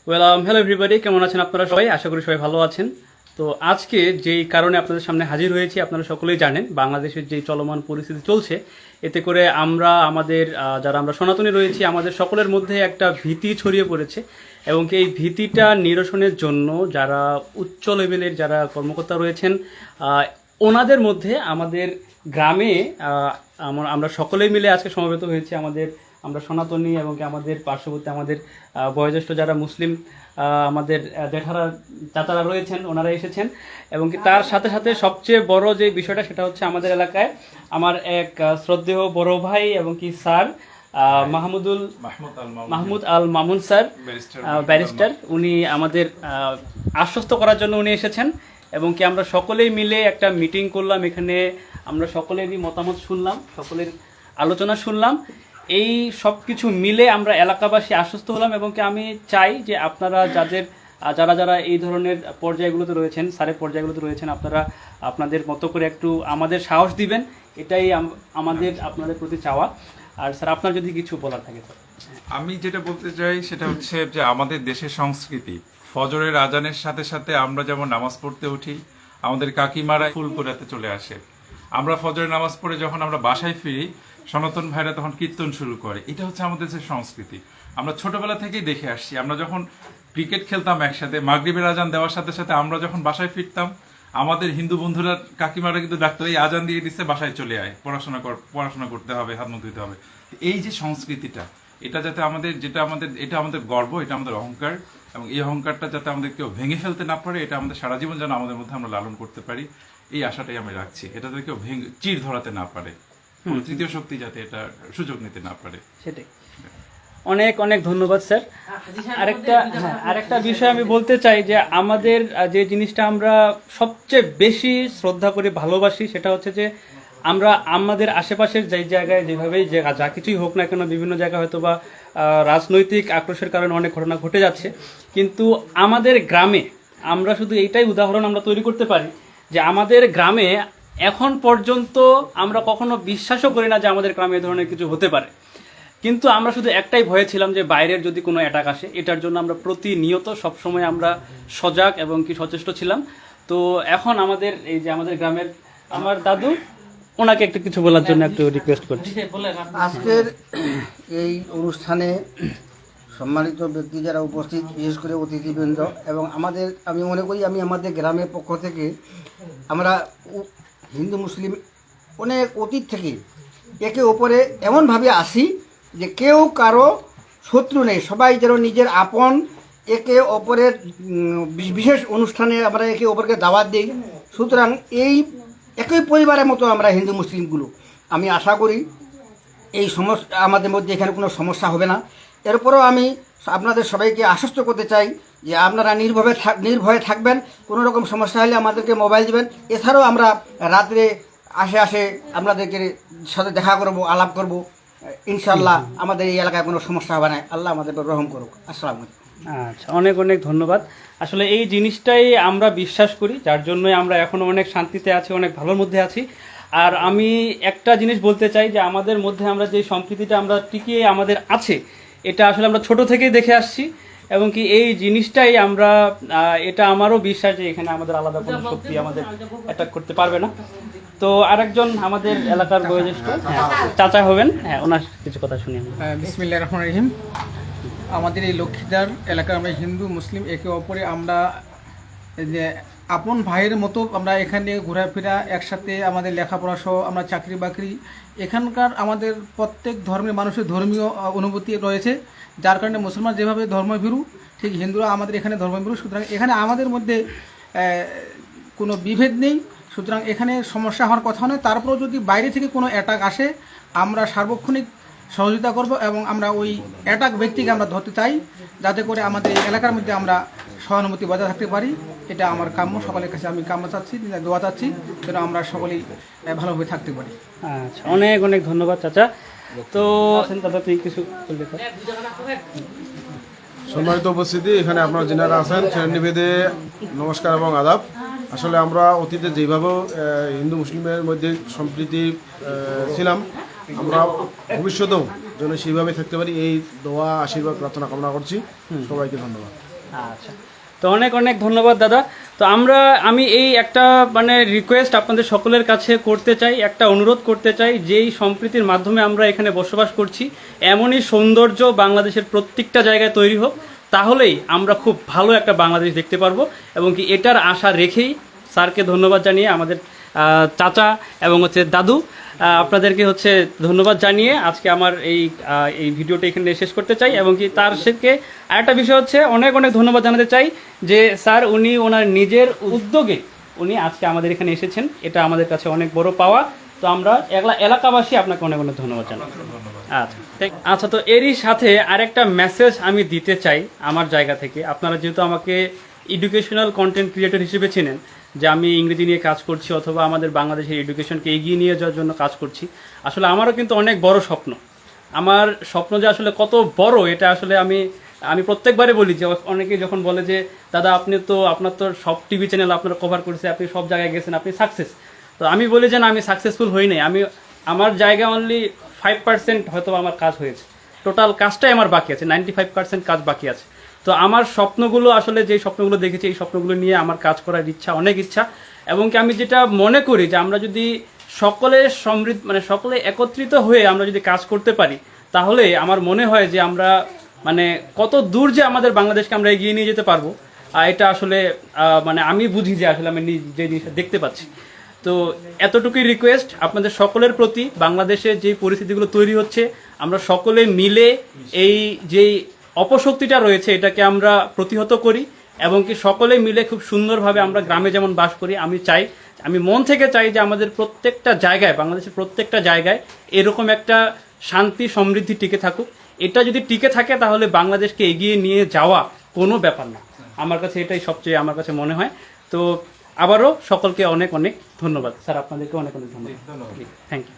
Hello everybody, কেমন আছেন আপনারা সবাই? আশা করি সবাই ভালো আছেন। তো আজকে যেই কারণে আপনাদের সামনে হাজির হয়েছি আপনারা সকলেই জানেন, বাংলাদেশের যে চলমান পরিস্থিতি চলছে, এতে করে যারা আমরা সনাতনী রয়েছি আমাদের সকলের মধ্যে একটা ভীতি ছড়িয়ে পড়েছে এবং এই ভীতিটা নিরসনের জন্য যারা উচ্চ লেভেলের যারা কর্মকর্তা রয়েছেন ওনাদের মধ্যে আমাদের গ্রামে আমরা সকলেই মিলে আজকে সমবেত হয়েছি। আমরা সনাতনী এবং কি আমাদের পার্শ্ববর্তী আমাদের বয়োজ্যেষ্ঠ যারা মুসলিম আমাদের জেঠারা চাচারা রয়েছেন ওনারা এসেছেন এবং কি তার সাথে সাথে সবচেয়ে বড় যে বিষয়টা সেটা হচ্ছে আমাদের এলাকায় আমার এক শ্রদ্ধেয় বড় ভাই এবং কি sir Mahmud Al Mamun sir, barrister, উনি আমাদের আশ্বস্ত করার জন্য উনি এসেছেন এবং কি আমরা সকলেই মিলে একটা মিটিং করলাম। এখানে আমরা সকলেরই মতামত শুনলাম, সকলের আলোচনা শুনলাম। এই সব কিছু মিলে আমরা এলাকাবাসী আশ্বস্ত হলাম এবং কি আমি চাই যে আপনারা যারা এই ধরনের পর্যায়গুলোতে রয়েছেন, স্যারের পর্যায়গুলোতে রয়েছেন, আপনারা আপনাদের মতো করে একটু আমাদের সাহস দিবেন, এটাই আপনাদের প্রতি চাওয়া। আর স্যার আপনার যদি কিছু বলার থাকে। আমি যেটা বলতে চাই সেটা হচ্ছে যে আমাদের দেশের সংস্কৃতি, ফজরের আজানের সাথে সাথে আমরা যেমন নামাজ পড়তে উঠি, আমাদের কাকিমারা ফুল কোরাতে চলে আসে। আমরা ফজরের নামাজ পড়ে যখন আমরা বাসায় ফিরি, সনাতন ভাইরা তখন কীর্তন শুরু করে। এটা হচ্ছে আমাদের দেশের সংস্কৃতি। আমরা ছোটবেলা থেকেই দেখে আসছি। আমরা যখন ক্রিকেট খেলতাম একসাথে, মাগরিবের আজান দেওয়ার সাথে সাথে আমরা যখন বাসায় ফিরতাম, আমাদের হিন্দু বন্ধুরা কাকিমারা কিন্তু ডাক্তার এই আজান দিয়ে দিচ্ছে, বাসায় চলে আয়, পড়াশোনা করতে হবে, হাত মুখ ধুতে হবে। এই যে সংস্কৃতিটা, এটা যাতে এটা আমাদের গর্ব, এটা আমাদের অহংকার, এবং এই অহংকারটা যাতে আমাদের কেউ ভেঙে ফেলতে না পারে, এটা আমাদের সারা জীবন যেন আমাদের মধ্যে আমরা লালন করতে পারি, এই আশাটাই আমি রাখছি। এটা যাতে কেউ চির ধরাতে না পারে, তৃতীয় শক্তি যাতে এটা সুযোগ নিতে না পারে। সেটাই। অনেক অনেক ধন্যবাদ স্যার। আরেকটা বিষয় আমি বলতে চাই যে আমাদের যে জিনিসটা আমরা সবচেয়ে বেশি শ্রদ্ধা করে ভালোবাসি সেটা হচ্ছে যে আমরা আমাদের আশেপাশের যে জায়গায় যেভাবেই যা কিছুই হোক না কেন, বিভিন্ন জায়গায় হয়তো বা রাজনৈতিক আক্রোশের কারণে অনেক ঘটনা ঘটে যাচ্ছে, কিন্তু আমাদের গ্রামে আমরা শুধু এইটাই উদাহরণ আমরা তৈরি করতে পারি যে আমাদের গ্রামে এখন পর্যন্ত আমরা কখনো বিশ্বাসও করি না যে আমাদের গ্রামে এই ধরনের কিছু হতে পারে, কিন্তু আমরা শুধু একটাই ভয়ে ছিলাম যে বাইরের যদি কোনো অ্যাটাক আসে, এটার জন্য আমরা প্রতিনিয়ত সবসময় আমরা সজাগ এবং কি সচেষ্ট ছিলাম। তো এখন আমাদের গ্রামের আমার দাদু, ওনাকে একটু কিছু বলার জন্য একটু রিকোয়েস্ট করছি। আজকের এই অনুষ্ঠানে সম্মানিত ব্যক্তি যারা উপস্থিত, বিশেষ করে অতিথিবৃন্দ, এবং আমি মনে করি আমাদের গ্রামের পক্ষ থেকে আমরা হিন্দু মুসলিম অনেক অতীত থেকে একে অপরে এমনভাবে আসি যে কেউ কারো শত্রু নেই, সবাই যেন নিজের আপন। একে অপরের বিশেষ অনুষ্ঠানে আমরা একে অপরকে দাওয়াত দিই। সুতরাং এই একই পরিবারের মতো আমরা হিন্দু মুসলিমগুলো। আমি আশা করি এই সমস্যা আমাদের মধ্যে এখানে কোনো সমস্যা হবে না। এরপরেও আমি আপনাদের সবাইকে আশ্বস্ত করতে চাই যে আপনারা নির্ভয়ে থাকবেন। কোনো রকম সমস্যা হলে আমাদেরকে মোবাইল দিবেন। এছাড়াও আমরা রাত্রে আসে আপনাদেরকে সাথে দেখা করব, আলাপ করব। ইনশাল্লাহ আমাদের এই এলাকায় কোনো সমস্যা হবে না। আল্লাহ আমাদের রহম করুক। আসসালামু আলাইকুম। আচ্ছা, অনেক অনেক ধন্যবাদ। আসলে এই জিনিসটাই আমরা বিশ্বাস করি, যার জন্যই আমরা এখনো অনেক শান্তিতে আছি, অনেক ভালোর মধ্যে আছি। আর আমি একটা জিনিস বলতে চাই যে আমাদের মধ্যে আমরা যে সম্প্রীতিটা আমরা টিকিয়ে আমাদের আছে, এটা আসলে আমরা ছোট থেকেই দেখে আসছি এবং কি এই জিনিসটাই এটা আমারও বিশ্বাস যে এখানে আমাদের আলাদা কোনো শক্তি আমাদের অ্যাটাক করতে পারবে না। তো আরেকজন আমাদের এলাকার বয়োজ্যেষ্ঠ চাচা হবেন, ওনার কিছু কথা শুনি। বিসমিল্লাহির রহমানির রহিম। আমাদের এই লক্ষ্মীদার এলাকার আমরা হিন্দু মুসলিম একে অপরে আমরা যে আপন ভাইয়ের মতো আমরা এখানে ঘোরাফেরা, একসাথে আমাদের লেখাপড়া সহ আমরা চাকরি বাকরি, এখানকার আমাদের প্রত্যেক ধর্মের মানুষের ধর্মীয় অনুভূতি রয়েছে, যার কারণে মুসলমান যেভাবে ধর্মভীরু ঠিক হিন্দুরা আমাদের এখানে ধর্মভীরু। সুতরাং এখানে আমাদের মধ্যে কোনো বিভেদ নেই। সুতরাং এখানে সমস্যা হওয়ার কথা নয়। তারপরেও যদি বাইরে থেকে কোনো অ্যাটাক আসে আমরা সার্বক্ষণিক সহযোগিতা করব এবং আমরা ওই অ্যাটাক ব্যক্তিকে আমরা ধরতে চাই, যাতে করে আমাদের এই এলাকার মধ্যে আমরা সহানুভূতি বজায় থাকতে পারি। এটা আমার কাম্য, সকলের কাছে আমি কাম্য চাচ্ছি, দোয়া চাচ্ছি যেন আমরা সকলেই ভালোভাবে থাকতে পারি। আচ্ছা, অনেক অনেক ধন্যবাদ চাচা। তো দাদা তুই কিছু বলবে? সম্মানিত উপস্থিতি, এখানে আপনারা যারা আছেন শ্রেণীভেদে নমস্কার এবং আদাব। আসলে আমরা অতীতে যেভাবে হিন্দু মুসলিমের মধ্যে সম্প্রীতি ছিলাম, আমরা ভবিষ্যতেও যেন সেইভাবে থাকতে পারি, এই দোয়া আশীর্বাদ প্রার্থনা কামনা করছি। সবাইকে ধন্যবাদ। আচ্ছা, তো অনেক অনেক ধন্যবাদ দাদা। তো আমি এই একটা মানে রিকোয়েস্ট আপনাদের সকলের কাছে করতে চাই, একটা অনুরোধ করতে চাই, যেই সম্প্রীতির মাধ্যমে আমরা এখানে বসবাস করছি এমনই সৌন্দর্য বাংলাদেশের প্রত্যেকটা জায়গায় তৈরি হোক, তাহলেই আমরা খুব ভালো একটা বাংলাদেশ দেখতে পারবো। এবং কি এটার আশা রেখেই স্যারকে ধন্যবাদ জানিয়ে, আমাদের চাচা এবং হচ্ছে দাদু, আপনাদেরকে হচ্ছে ধন্যবাদ জানিয়ে আজকে আমার এই ভিডিওটা এখানে শেষ করতে চাই। এবং কি তার সাথে আরেকটা বিষয় হচ্ছে অনেক অনেক ধন্যবাদ জানাতে চাই যে স্যার উনি ওনার নিজের উদ্যোগে উনি আজকে আমাদের এখানে এসেছেন, এটা আমাদের কাছে অনেক বড় পাওয়া। তো আমরা এলাকাবাসী আপনাকে অনেক অনেক ধন্যবাদ জানাই। আচ্ছা, তো এরই সাথে আরেকটা মেসেজ আমি দিতে চাই আমার জায়গা থেকে। আপনারা যেহেতু আমাকে এডুকেশনাল কন্টেন্ট ক্রিয়েটর হিসেবে চেনেন, যে আমি ইংরেজি নিয়ে কাজ করছি অথবা আমাদের বাংলাদেশের এডুকেশনকে এগিয়ে নিয়ে যাওয়ার জন্য কাজ করছি, আসলে আমারও কিন্তু অনেক বড় স্বপ্ন। আমার স্বপ্ন যে আসলে কত বড় এটা আসলে আমি প্রত্যেকবারে বলি, যে অনেকে যখন বলে যে দাদা আপনার তো সব টিভি চ্যানেল আপনারা কভার করেছে, আপনি সব জায়গায় গেছেন, আপনি সাকসেস। তো আমি বলি যে না, আমি সাকসেসফুল হই নাই, আমার জায়গায় অনলি 5% হয়তো আমার কাজ হয়েছে, টোটাল কাজটাই আমার বাকি আছে, 95% কাজ বাকি আছে। তো আমার স্বপ্নগুলো আসলে যে স্বপ্নগুলো দেখেছি, এই স্বপ্নগুলো নিয়ে আমার কাজ করার ইচ্ছা, অনেক ইচ্ছা। এবং কি আমি যেটা মনে করি যে আমরা যদি সকলে সকলে একত্রিত হয়ে আমরা যদি কাজ করতে পারি, তাহলে আমার মনে হয় যে আমরা কত দূর যে আমাদের বাংলাদেশকে আমরা এগিয়ে নিয়ে যেতে পারবো। এটা আসলে আমি বুঝি যে আসলে আমি যে জিনিসটা দেখতে পাচ্ছি। তো এতটুকুই রিকোয়েস্ট আপনাদের সকলের প্রতি, বাংলাদেশে যে পরিস্থিতিগুলো তৈরি হচ্ছে আমরা সকলে মিলে এই যেই অপশক্তিটা রয়েছে এটাকে আমরা প্রতিহত করি, এবং কি সকলে মিলে খুব সুন্দরভাবে আমরা গ্রামে যেমন বাস করি, আমি মন থেকে চাই যে আমাদের প্রত্যেকটা জায়গায়, বাংলাদেশের প্রত্যেকটা জায়গায় এরকম একটা শান্তি সমৃদ্ধি টিকে থাকুক। এটা যদি টিকে থাকে তাহলে বাংলাদেশকে এগিয়ে নিয়ে যাওয়া কোনো ব্যাপার না। আমার কাছে এটাই সবচেয়ে মনে হয়। তো আবারও সকলকে অনেক অনেক ধন্যবাদ স্যার, আপনাদেরকে অনেক অনেক ধন্যবাদ। Thank you.